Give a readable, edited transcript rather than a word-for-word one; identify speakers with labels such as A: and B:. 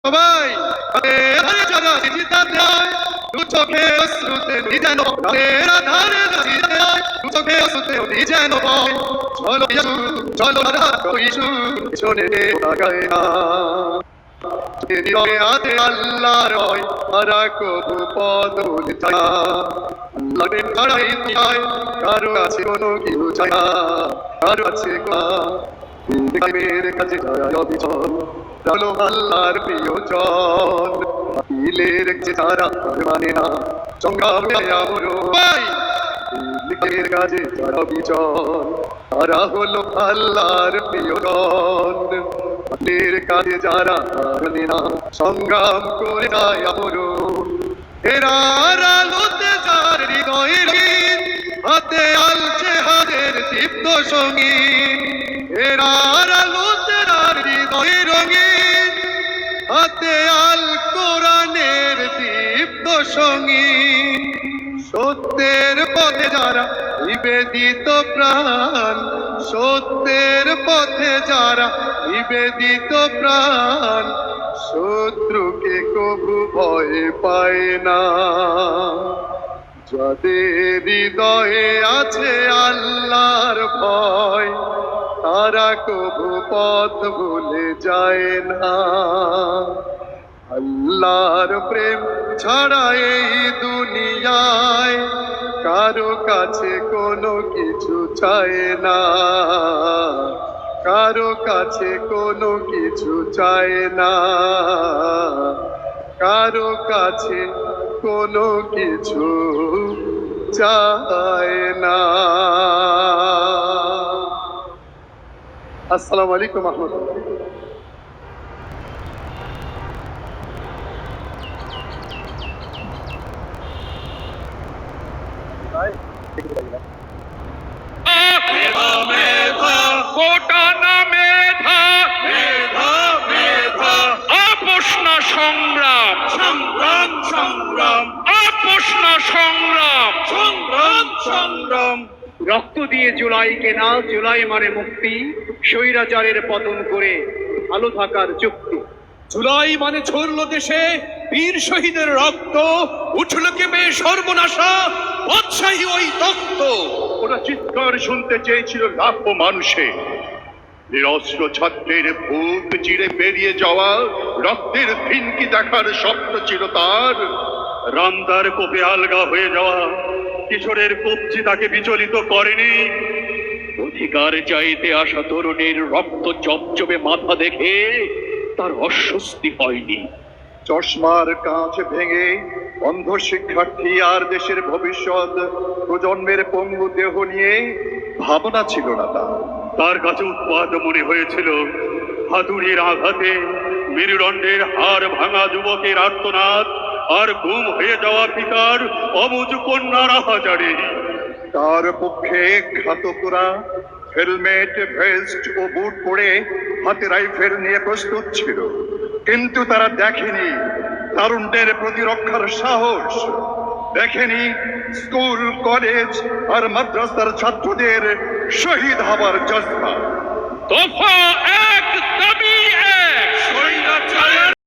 A: সবাই যারা জিতাতে হয় দু চোখে অশ্রুতে যেন রাতের আধারে জিতে হয় দু চোখে অশ্রুতে যেন ভয় চলো ইসু চলো রাধা ইসু শোনে লাগায় না হৃদয়ে আছে আল্লাহর ভয় আর কবু পদ ভুলে যায় না আল্লাহকে ছাড়াই চাই কারো আছে কোনো কিছু চাই না কারো আছে মেয়ের কাছে যারা অবিচল চলো আল্লাহর প্রিয়জন বাতিলের কাছে যারা মানে না সংগ্রামে আমরো ভাই লিখের কাছে যারা অবিচল তারা হলো আল্লাহর প্রিয়জন বাতিলের কাছে যারা মানে না সংগ্রাম করে যায় আমরো এরার আলোতে যার হৃদয়ের হাতে আলছে হাতের দীপ্ত সঙ্গীত এরার আলোতে যার হৃদয়ে রঙিন হাতে আল কোরআনের দীপ্ত সঙ্গীত সত্যের পথে যারা নিবেদিত প্রাণ সত্যের পথে যারা নিবেদিত প্রাণ শত্রুকে কবু ভয় পায় না যাদের হৃদয়ে আছে আল্লাহর ভয় তারা কবু পথ ভুলে যায় না আল্লাহর প্রেম ছাড়া এই দুনিয়ায় কারো কাছে কোনো কিছু চায় না কারো কাছে কোনো কিছু চায় না কারো কাছে কোনো কিছু চায় না আসসালামু আলাইকুম রহমতুল্লাহ
B: সংগ্রাম সংগ্রাম সংগ্রাম আপোষ না সংগ্রাম সংগ্রাম সংগ্রাম রক্ত দিয়ে জুলাই কেনা জুলাই মানে মুক্তি স্বৈরাচারের পতন করে ভালো থাকার চুক্তি
C: জুলাই মানে ঝরল দেশে বীর শহীদের রক্ত উঠল কেঁপে সর্বনাশা বাদশাহী ওই তখ্ত
D: ওরা চিৎকার শুনতে চেয়েছিল লাখো মানুষে নিরস্ত্র ছাত্রের বুক চিরে বেরিয়ে যাওয়া রক্তের ফিনকি দেখার স্বপ্ন ছিল তার রামদার কোপে আলগা হয়ে যাওয়া কিশোরের কবজি তাকে বিচলিত করেনি অধিকার চাইতে আসা তরুণীর রক্ত চপচপে মাথা দেখে তার অস্বস্তি হয়নি চশমার কাঁচ ভেঙে অন্ধ শিক্ষার্থী আর দেশের ভবিষ্যৎ প্রজন্মের পঙ্গু দেহ নিয়ে ভাবনা ছিল না তার কাছে উৎপাদ মনে হয়েছিল হাতুড়ির আঘাতে মেরুদণ্ডের হাড় ভাঙা যুবকের আর্তনাদ আর গুম হয়ে যাওয়া পিতার অবুঝ কন্যার আহাজারি তার পক্ষে ঘাতকরা হেলমেট ভেস্ট ও বুট পরে হাতে রাইফেল নিয়ে প্রস্তুত ছিল কিন্তু তারা দেখেনি তারুণ্যের প্রতিরক্ষার সাহস দেখেনি স্কুল কলেজ আর মাদ্রাসার ছাত্রদের শহীদ হবার জজ্বা
B: দফা এক দাবি এক